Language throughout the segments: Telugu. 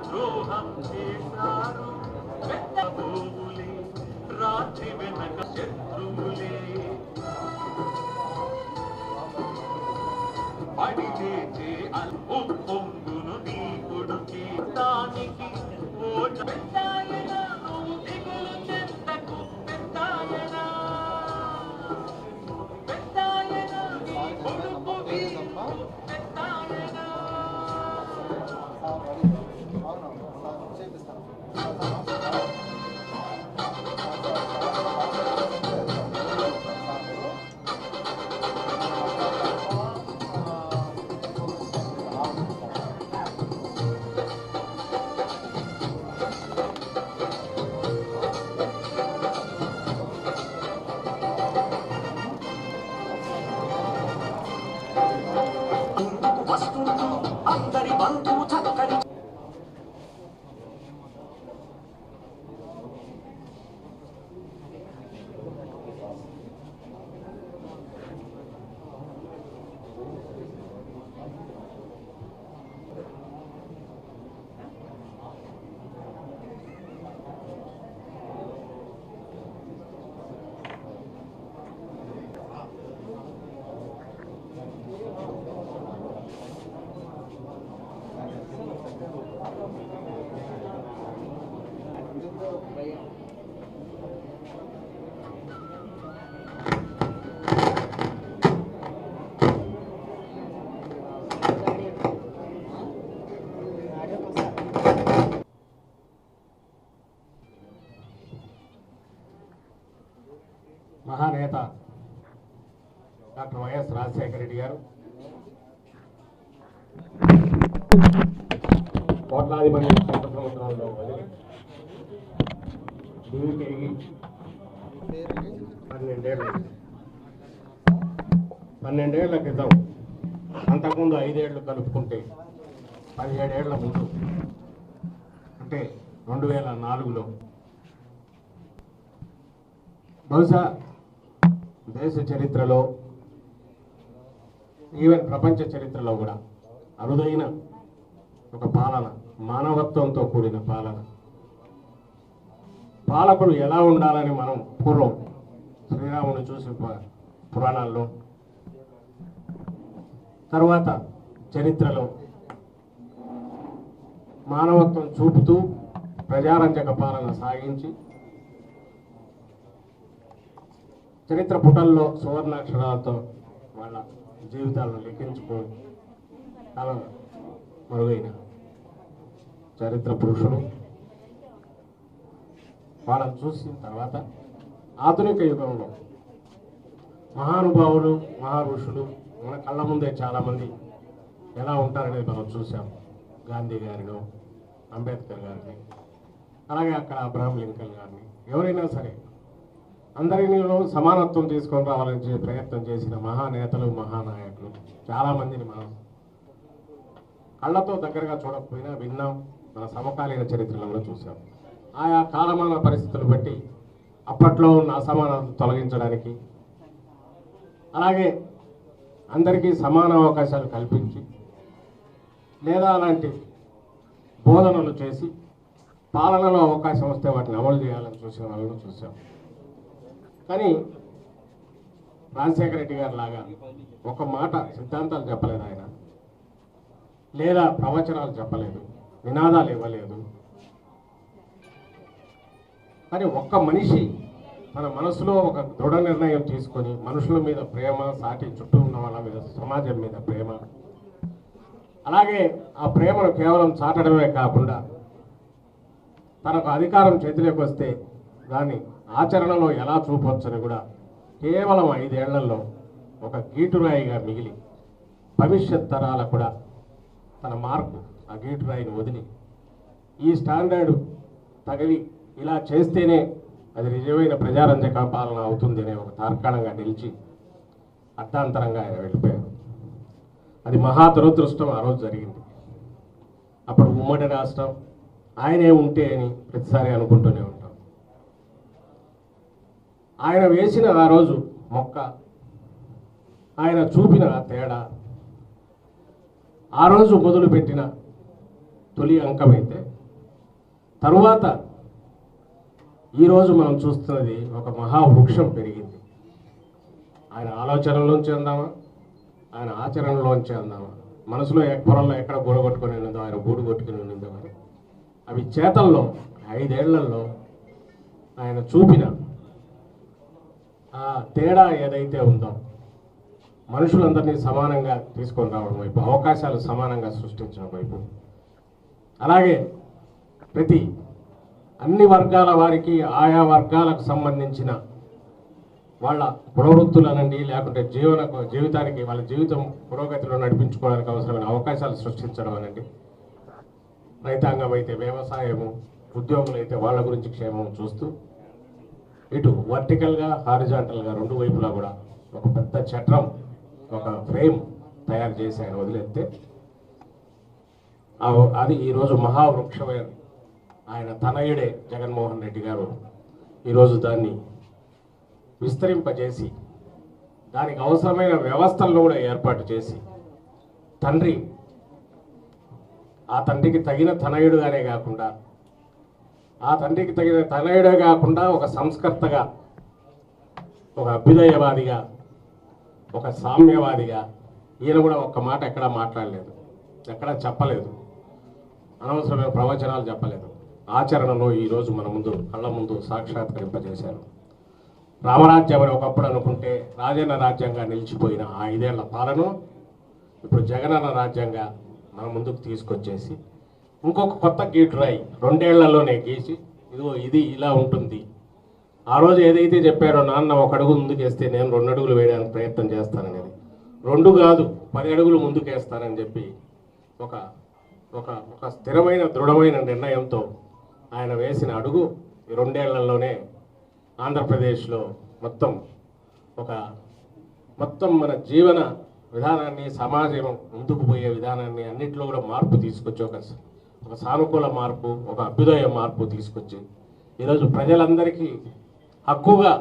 ద్రోహం చేశారు పెద్ద భూములే రాత్రి వెనక శత్రువులే పడి లేచే ఉప్పొంగును నీ కొడుకి దానికి ఓట పెద్దాయన నువ్వు దిగులు చెంతకు పెద్దాయన పెద్దాయన నీ కొడుకు పెద్దాయన అందరి బంధువు చక్కని మహానేత డాక్టర్ వైఎస్ రాజశేఖర రెడ్డి గారు కోట్లాది మంది సముద్రంలో వదిలి భూమి పెరిగి 12 ఏళ్ల క్రితం, అంతకుముందు 5 ఏళ్ళు కలుపుకుంటే 17 ఏళ్ల ముందు, అంటే 2004లో బహుశా దేశ చరిత్రలో, ఈవెన్ ప్రపంచ చరిత్రలో కూడా అరుదైన ఒక పాలన, మానవత్వంతో కూడిన పాలన. పాలకుడు ఎలా ఉండాలని మనం పూర్వం శ్రీరాముని చూసి పురాణాల్లో, తర్వాత చరిత్రలో మానవత్వం చూపుతూ ప్రజారంజక పాలన సాగించి చరిత్ర పుటల్లో సువర్ణాక్షరాలతో వాళ్ళ జీవితాలను లెక్కించుకొని చాలా మరుగైన చరిత్ర పురుషులు. వాళ్ళని చూసిన తర్వాత ఆధునిక యుగంలో మహానుభావులు, మహారుషులు మన కళ్ళ ముందే చాలామంది ఎలా ఉంటారనేది మనం చూసాం. గాంధీ గారిను, అంబేద్కర్ గారిని, అలాగే అక్కడ అబ్రహం లింకన్ గారిని, ఎవరైనా సరే అందరిలో సమానత్వం తీసుకొని రావాలని ప్రయత్నం చేసిన మహానేతలు, మహానాయకులు చాలామందిని మనం కళ్ళతో దగ్గరగా చూడకపోయినా విన్నాం, మన సమకాలీన చరిత్రలో కూడా చూసాం. ఆయా కాలమాన పరిస్థితులు బట్టి అప్పట్లో ఉన్న అసమానతలు తొలగించడానికి, అలాగే అందరికీ సమాన అవకాశాలు కల్పించి, లేదా అలాంటి బోధనలు చేసి పాలనలో అవకాశం వస్తే వాటిని అమలు చేయాలని చూసిన వాళ్ళను చూసాం. కానీ రాజశేఖర రెడ్డి గారి లాగా ఒక మాట సిద్ధాంతాలు చెప్పలేదు ఆయన, లేదా ప్రవచనాలు చెప్పలేదు, నినాదాలు ఇవ్వలేదు. కానీ ఒక్క మనిషి తన మనసులో ఒక దృఢ నిర్ణయం తీసుకొని మనుషుల మీద ప్రేమ, సాటి చుట్టూ ఉన్న వాళ్ళ మీద, సమాజం మీద ప్రేమ, అలాగే ఆ ప్రేమను కేవలం చాటడమే కాకుండా తనకు అధికారం చేతిలోకి వస్తే దాన్ని ఆచరణలో ఎలా చూపొచ్చని కూడా కేవలం 5 ఏళ్లలో ఒక గీటురాయిగా మిగిలి భవిష్యత్ తరాలకు కూడా తన మార్పు, ఆ గీటురాయిని వదిలి ఈ స్టాండర్డు తగిలి ఇలా చేస్తేనే అది నిజమైన ప్రజారంజక పాలన అవుతుంది అనే ఒక తార్కాణంగా నిలిచి అర్థాంతరంగా ఆయన వెళ్ళిపోయారు. అది మహా దురదృష్టం ఆ రోజు జరిగింది. అప్పుడు ఉమ్మడి రాష్ట్రం ఆయనే ఉంటే అని ప్రతిసారి అనుకుంటూనే ఉంటాం. ఆయన వేసిన ఆ రోజు మొక్క, ఆయన చూపిన తేడా, ఆ రోజు మొదలుపెట్టిన తొలి అంకమైతే తరువాత ఈరోజు మనం చూస్తున్నది ఒక మహావృక్షం పెరిగింది. ఆయన ఆలోచనలోంచి అందామా, ఆయన ఆచరణలోంచి అందామా, మనసులో పొరల్లో ఎక్కడ గూడు కొట్టుకొని ఉన్నదో ఆయన గూడు కొట్టుకుని ఉన్నదో మరి అవి చేతల్లో 5 ఏళ్లలో ఆయన చూపిన ఆ తేడా ఏదైతే ఉందో, మనుషులందరినీ సమానంగా తీసుకొని రావడం వైపు, అవకాశాలు సమానంగా సృష్టించడం వైపు, అలాగే అన్ని వర్గాల వారికి ఆయా వర్గాలకు సంబంధించిన వాళ్ళ పురోవృత్తులనండి, లేకుంటే జీవితానికి వాళ్ళ జీవితం పురోగతిలో నడిపించుకోవడానికి అవసరమైన అవకాశాలు సృష్టించడం అనండి, రైతాంగం అయితే వ్యవసాయము, ఉద్యోగులు అయితే వాళ్ళ గురించి క్షేమం చూస్తూ ఇటు వర్టికల్గా హారిజాంటల్గా 2 వైపులా కూడా ఒక పెద్ద చట్రం, ఒక ఫ్రేమ్ తయారు చేసి ఆయన వదిలేస్తే అది ఈరోజు మహావృక్షమైన ఆయన తనయుడే జగన్మోహన్ రెడ్డి గారు ఈరోజు దాన్ని విస్తరింపజేసి దానికి అవసరమైన వ్యవస్థలను కూడా ఏర్పాటు చేసి ఆ తండ్రికి తగిన తనయుడుగానే కాకుండా ఒక సంస్కర్తగా, ఒక అభ్యుదయవాదిగా, ఒక సామ్యవాదిగా ఈయన కూడా ఒక్క మాట ఎక్కడా మాట్లాడలేదు, ఎక్కడా చెప్పలేదు, అనవసరమైన ప్రవచనాలు చెప్పలేదు. ఆచరణలో ఈరోజు మన ముందు కళ్ళ ముందు సాక్షాత్కరింపజేశారు. రామరాజ్యం అని ఒకప్పుడు అనుకుంటే రాజన్న రాజ్యంగా నిలిచిపోయిన ఆ 5 ఏళ్ల పాలన ఇప్పుడు జగనన్న రాజ్యంగా మన ముందుకు తీసుకొచ్చేసి ఇంకొక కొత్త గీటురాయి 2 ఏళ్లలోనే గీసి ఇదిగో ఇది ఇలా ఉంటుంది. ఆ రోజు ఏదైతే చెప్పారో నాన్న 1 అడుగు ముందుకేస్తే నేను 2 అడుగులు వేయడానికి ప్రయత్నం చేస్తాననేది 2 కాదు 10 అడుగులు ముందుకేస్తానని చెప్పి ఒక ఒక ఒక స్థిరమైన దృఢమైన నిర్ణయంతో ఆయన వేసిన అడుగు ఈ 2 ఏళ్లలోనే ఆంధ్రప్రదేశ్లో మొత్తం మన జీవన విధానాన్ని, సమాజం ముందుకు పోయే విధానాన్ని అన్నింటిలో కూడా మార్పు తీసుకొచ్చి ఒక సానుకూల మార్పు, ఒక అభ్యుదయ మార్పు తీసుకొచ్చి ఈరోజు ప్రజలందరికీ హక్కుగా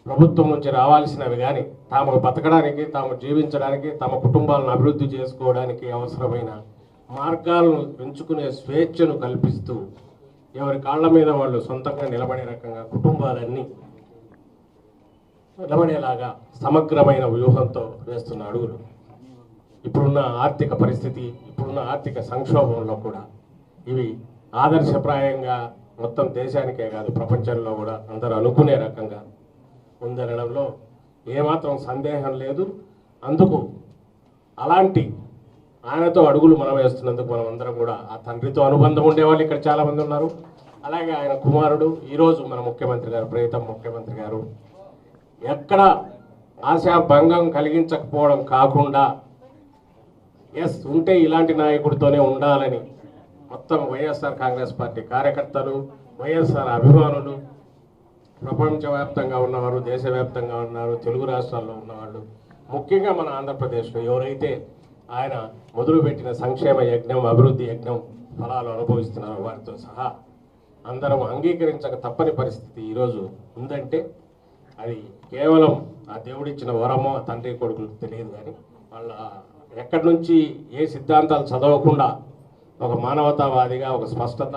ప్రభుత్వం నుంచి రావాల్సినవి కానీ తాము బతకడానికి, తాము జీవించడానికి, తమ కుటుంబాలను అభివృద్ధి చేసుకోవడానికి అవసరమైన మార్గాలను పెంచుకునే స్వేచ్ఛను కల్పిస్తూ ఎవరి కాళ్ళ మీద వాళ్ళు సొంతంగా నిలబడే రకంగా కుటుంబాలన్నీ నిలబడేలాగా సమగ్రమైన వ్యూహంతో వేస్తున్న అడుగులు ఇప్పుడున్న ఆర్థిక పరిస్థితి, ఇప్పుడున్న ఆర్థిక సంక్షోభంలో కూడా ఇవి ఆదర్శప్రాయంగా మొత్తం దేశానికే కాదు ప్రపంచంలో కూడా అందరూ అనుకునే రకంగా ఉందనడంలో ఏమాత్రం సందేహం లేదు. అందుకు అలాంటి ఆయనతో అడుగులు మనం వేస్తున్నందుకు మనం అందరం కూడా ఆ తండ్రితో అనుబంధం ఉండేవాళ్ళు ఇక్కడ చాలామంది ఉన్నారు. అలాగే ఆయన కుమారుడు ఈరోజు మన ముఖ్యమంత్రి గారు, ప్రియతమ ముఖ్యమంత్రి గారు ఎక్కడ ఆశాభంగం కలిగించకపోవడం కాకుండా ఉంటే ఇలాంటి నాయకుడితోనే ఉండాలని మొత్తం వైఎస్ఆర్ కాంగ్రెస్ పార్టీ కార్యకర్తలు, వైఎస్ఆర్ అభిమానులు, ప్రపంచవ్యాప్తంగా ఉన్నవారు, దేశవ్యాప్తంగా ఉన్నారు, తెలుగు రాష్ట్రాల్లో ఉన్నవాళ్ళు, ముఖ్యంగా మన ఆంధ్రప్రదేశ్లో ఎవరైతే ఆయన మొదలుపెట్టిన సంక్షేమ యజ్ఞం, అభివృద్ధి యజ్ఞం ఫలాలు అనుభవిస్తున్నారు వారితో సహా అందరం అంగీకరించక తప్పని పరిస్థితి ఈరోజు ఉందంటే అది కేవలం ఆ దేవుడిచ్చిన వరమో ఆ తండ్రి కొడుకులకు తెలియదు. కానీ వాళ్ళ ఎక్కడి నుంచి ఏ సిద్ధాంతాలు చదవకుండా ఒక మానవతావాదిగా ఒక స్పష్టత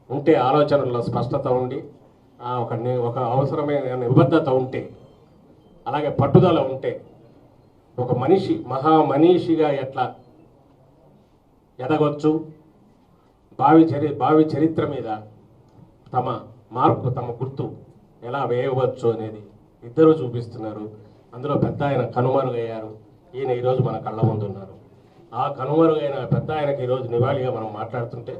ఉంటే, ఆలోచనల్లో స్పష్టత ఉండి ఒక అవసరమైన నిబద్ధత ఉంటే, అలాగే పట్టుదల ఉంటే ఒక మనిషి మహామనీషిగా ఎట్లా ఎదగొచ్చు, భావి చరిత్ర మీద తమ మార్పు, తమ గుర్తు ఎలా వేయవచ్చు అనేది ఇద్దరు చూపిస్తున్నారు. అందులో పెద్ద ఆయన కనుమరుగయ్యారు, ఈయన ఈరోజు మన కళ్ళ ముందు ఉన్నారు. ఆ కనుమరుగైన పెద్ద ఆయనకి ఈరోజు నివాళిగా మనం మాట్లాడుతుంటే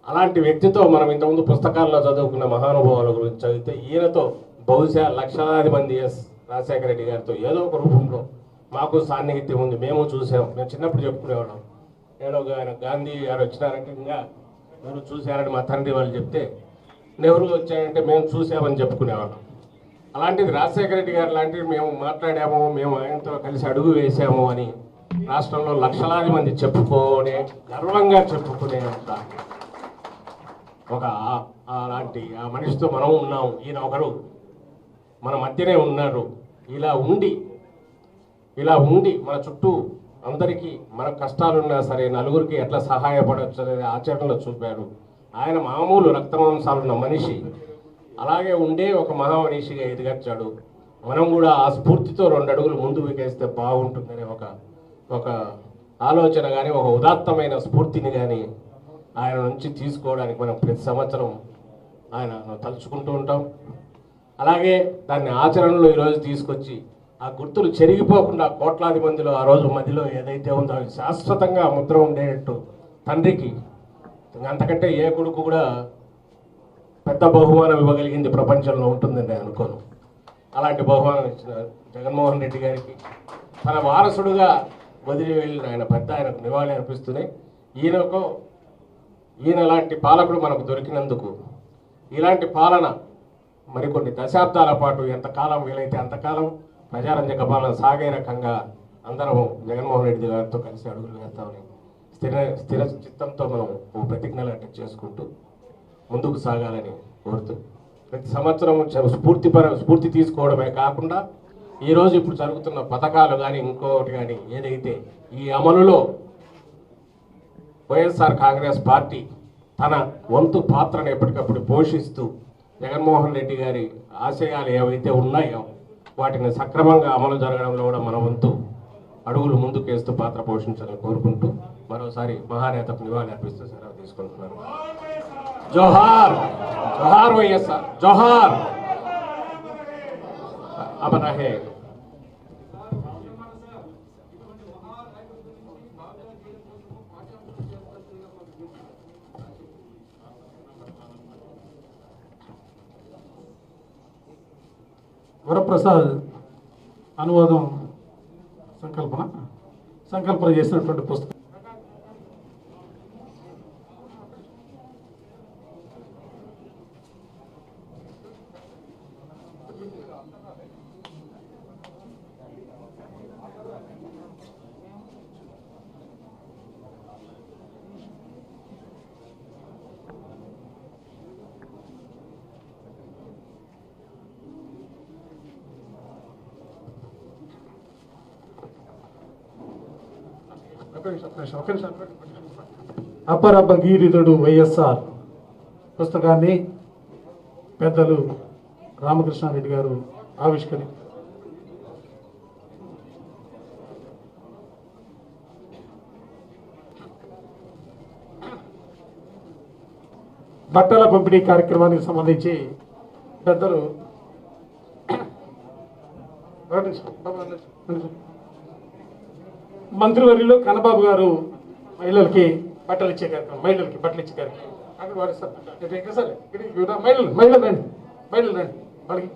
అలాంటి వ్యక్తితో మనం ఇంతకుముందు పుస్తకాల్లో చదువుకున్న మహానుభావుల గురించి చదివితే ఈయనతో బహుశా లక్షలాది మంది రాజశేఖర రెడ్డి గారితో ఏదో ఒక రూపంలో మాకు సాన్నిహిత్యం ఉంది, మేము చూసాం. మేము చిన్నప్పుడు చెప్పుకునేవాళ్ళం, ఏదో ఆయన గాంధీ గారు వచ్చినారంటే ఇంకా మీరు చూశారని మా తండ్రి వాళ్ళు చెప్తే, నెహ్రూ వచ్చాయంటే మేము చూసామని చెప్పుకునేవాళ్ళం. అలాంటిది రాజశేఖర రెడ్డి గారు లాంటివి మేము మాట్లాడాము, మేము ఆయనతో కలిసి అడుగు వేసాము అని రాష్ట్రంలో లక్షలాది మంది గర్వంగా చెప్పుకునే ఒక అలాంటి ఆ మనిషితో మనం ఉన్నాం. ఈయన ఒకరు మన మధ్యనే ఉన్నారు. ఇలా ఉండి మన చుట్టూ అందరికీ మన కష్టాలున్నా సరే నలుగురికి ఎట్లా సహాయపడవచ్చు అనేది ఆచరణలో చూపాడు. ఆయన మామూలు రక్తమాంసాలున్న మనిషి అలాగే ఉండే ఒక మహామనిషిగా ఎదిగచ్చాడు. మనం కూడా ఆ స్ఫూర్తితో 2 అడుగులు ముందు వేస్తే బాగుంటుందనే ఒక ఆలోచన కానీ ఒక ఉదాత్తమైన స్ఫూర్తిని కానీ ఆయన నుంచి తీసుకోవడానికి మనం ప్రతి సంవత్సరం ఆయన తలుచుకుంటూ ఉంటాం. అలాగే దాన్ని ఆచరణలో ఈరోజు తీసుకొచ్చి ఆ గుర్తులు చెరిగిపోకుండా కోట్లాది మందిలో ఆ రోజు మధ్యలో ఏదైతే ఉందో అది శాశ్వతంగా ముద్ర ఉండేటట్టు తండ్రికి అంతకంటే ఏ కొడుకు కూడా పెద్ద బహుమానం ఇవ్వగలిగింది ప్రపంచంలో ఉంటుందని నేను అనుకోను. అలాంటి బహుమానం ఇచ్చిన జగన్మోహన్ రెడ్డి గారికి తన వారసుడుగా వదిలి వెళ్ళిన ఆయన పెద్ద ఆయనకు నివాళి అర్పిస్తూనే ఈయన లాంటి పాలకుడు మనకు దొరికినందుకు ఇలాంటి పాలన మరికొన్ని దశాబ్దాల పాటు ఎంతకాలం వీలైతే అంతకాలం ప్రజారంజక పాలన సాగే రకంగా అందరం జగన్మోహన్ రెడ్డి గారితో కలిసి అడుగులు వేస్తామని స్థిర చిత్తంతో మనం ఓ ప్రతిజ్ఞలు అంటే చేసుకుంటూ ముందుకు సాగాలని కోరుతూ ప్రతి సంవత్సరం స్ఫూర్తి తీసుకోవడమే కాకుండా ఈరోజు ఇప్పుడు జరుగుతున్న పథకాలు కానీ ఇంకోటి కానీ ఏదైతే ఈ అమలులో వైఎస్ఆర్ కాంగ్రెస్ పార్టీ తన వంతు పాత్రను ఎప్పటికప్పుడు పోషిస్తూ జగన్మోహన్ రెడ్డి గారి ఆశయాలు ఏవైతే ఉన్నాయో వాటిని సక్రమంగా అమలు జరగడంలో కూడా మన వంతు అడుగులు ముందుకేస్తూ పాత్ర పోషించాలని కోరుకుంటూ మరోసారి మహానేతకు నివాళి అర్పిస్తూ సెలవు తీసుకుంటున్నారు. జోహార్ జోహార్ వైఎస్ఆర్ జోహార్ అమర్ రహే. వరప్రసాద్ అనువాదం సంకల్పన చేసినటువంటి పుస్తకం. అపర భగీరథుడు వైఎస్ఆర్ పుస్తకాన్ని పెద్దలు రామకృష్ణారెడ్డి గారు బట్టల పంపిణీ కార్యక్రమానికి సంబంధించి పెద్దలు మంత్రివర్యులు కన్నబాబు గారు మహిళలకి బట్టలు ఇచ్చే కార్యక్రమం అక్కడ వాడిస్తారు. మహిళలు రండి వాళ్ళకి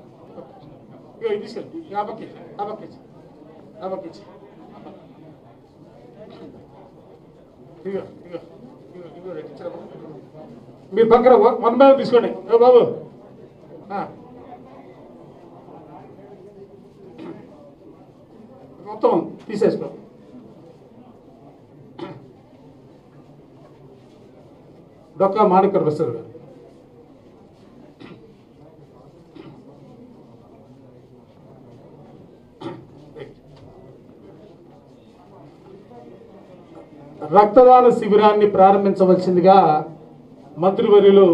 తీసుకెళ్ళి మీరు పక్కన 1 బ్యాగ్ తీసుకోండి బాబు. మొత్తం తీసేసుకో. డొక్కా మాణిక్య ప్రసాద్ గారు. రక్తదాన శిబిరాన్ని ప్రారంభించవలసిందిగా మంత్రివర్యులు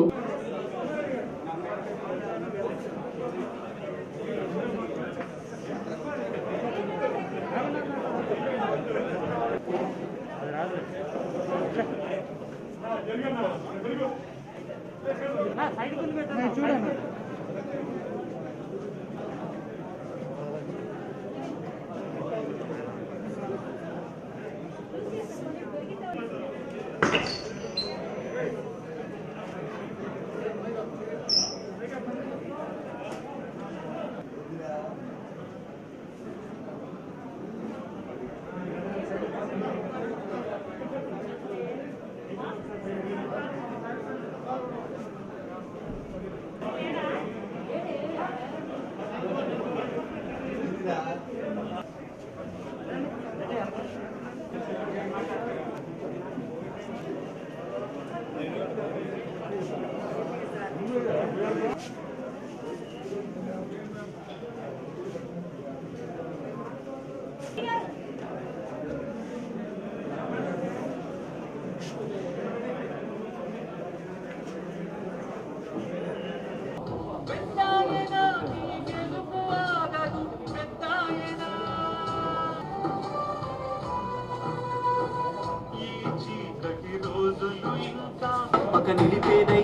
తప్పక నిలిపేదై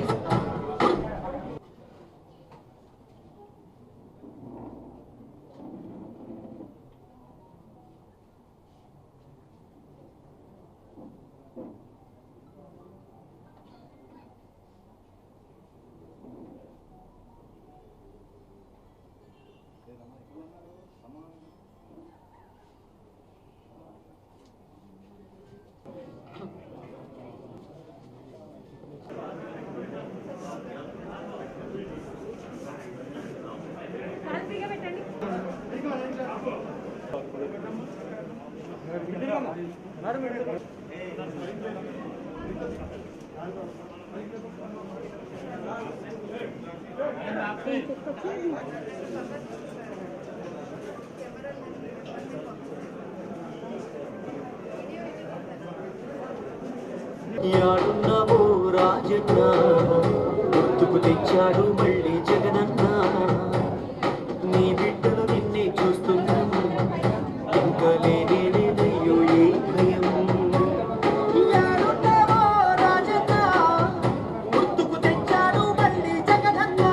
యాడున్నావో రాజన్న గుర్తుకు తెచ్చాడు మళ్ళీ జగనన్న నీ బిడ్డలు నిన్నే చూస్తున్నాను ఇంకా లేనే లేదయ్యో ఏ భయం యాడున్నావో రాజన్న గుర్తుకు తెచ్చాడు మళ్ళీ జగనన్న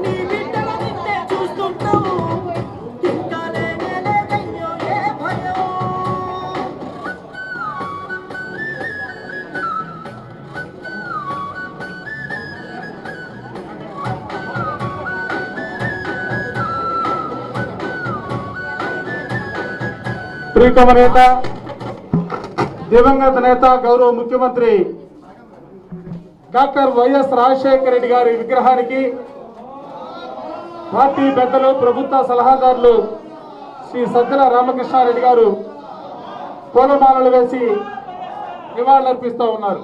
నీ బిడ్డలు నిన్నే చూస్తున్నావు ఇంకా లేనే లేదయ్యో ఏ భయం ప్రీతమ నేత దివంగత నేత గౌరవ ముఖ్యమంత్రి డాక్టర్ వైఎస్ రాజశేఖర రెడ్డి గారి విగ్రహానికి పార్టీ పెద్దలు ప్రభుత్వ సలహాదారులు శ్రీ సజ్జల రామకృష్ణారెడ్డి గారు పూలమాలలు వేసి నివాళులర్పిస్తూ ఉన్నారు.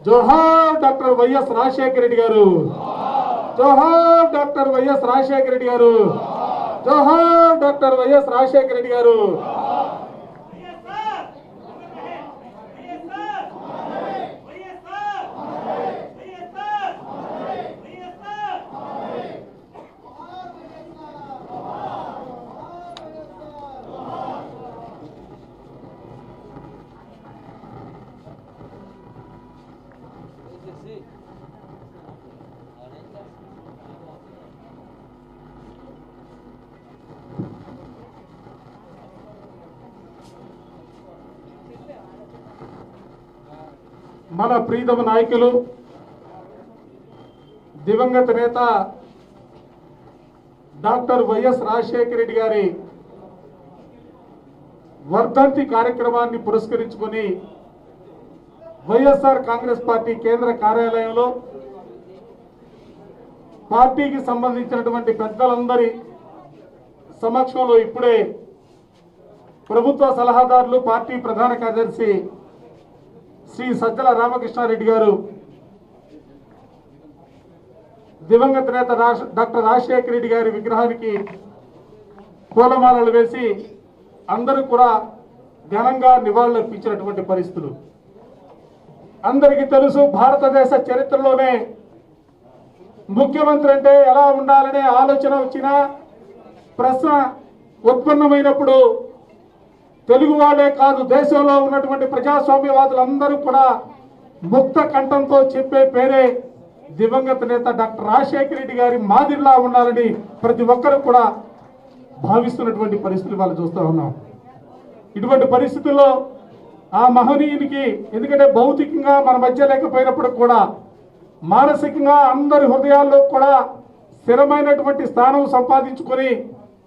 జోహార్ డాక్టర్ వైఎస్ రాజశేఖర రెడ్డి గారు, జోహార్ డాక్టర్ వైఎస్ రాజశేఖర రెడ్డి గారు, జోహార్ డాక్టర్ వైఎస్ రాజశేఖర రెడ్డి గారు. మన ప్రీతమ నాయకులు దివంగత నేత డాక్టర్ వైఎస్ రాజశేఖర రెడ్డి గారి వర్ధంతి కార్యక్రమాన్ని పురస్కరించుకొని వైఎస్ఆర్ కాంగ్రెస్ పార్టీ కేంద్ర కార్యాలయంలో పార్టీకి సంబంధించినటువంటి పెద్దలందరి సమక్షంలో ఇప్పుడే ప్రభుత్వ సలహాదారులు పార్టీ ప్రధాన కార్యదర్శి శ్రీ సజ్జల రామకృష్ణారెడ్డి గారు దివంగత నేత డాక్టర్ రాజశేఖర రెడ్డి గారి విగ్రహానికి పూలమాలలు వేసి అందరూ కూడా ఘనంగా నివాళులర్పించినటువంటి పరిస్థితులు అందరికీ తెలుసు. భారతదేశ చరిత్రలోనే ముఖ్యమంత్రి అంటే ఎలా ఉండాలనే ఆలోచన వచ్చిన ప్రశ్న ఉత్పన్నమైనప్పుడు తెలుగు వాళ్ళే కాదు దేశంలో ఉన్నటువంటి ప్రజాస్వామ్యవాదులందరూ కూడా ముక్త కంఠంతో చెప్పే పేరే దివంగత నేత డాక్టర్ రాజశేఖర రెడ్డి గారి మాదిరిలా ఉండాలని ప్రతి ఒక్కరు కూడా భావిస్తున్నటువంటి పరిస్థితులు వాళ్ళు చూస్తూ ఉన్నాం. ఇటువంటి పరిస్థితుల్లో ఆ మహనీయునికి ఎందుకంటే భౌతికంగా మన మధ్య లేకపోయినప్పుడు కూడా మానసికంగా అందరి హృదయాల్లో కూడా స్థిరమైనటువంటి స్థానం సంపాదించుకొని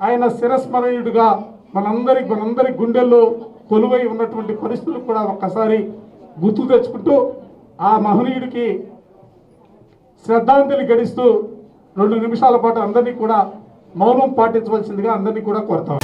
ఆయన శిరస్మరణీయుడిగా మనందరి గుండెల్లో కొలువై ఉన్నటువంటి పరిస్థితులు కూడా ఒక్కసారి గుర్తు తెచ్చుకుంటూ ఆ మహనీయుడికి శ్రద్ధాంజలి గడిస్తూ 2 నిమిషాల పాటు అందరినీ కూడా మౌనం పాటించవలసిందిగా అందరినీ కూడా కోరుతాం.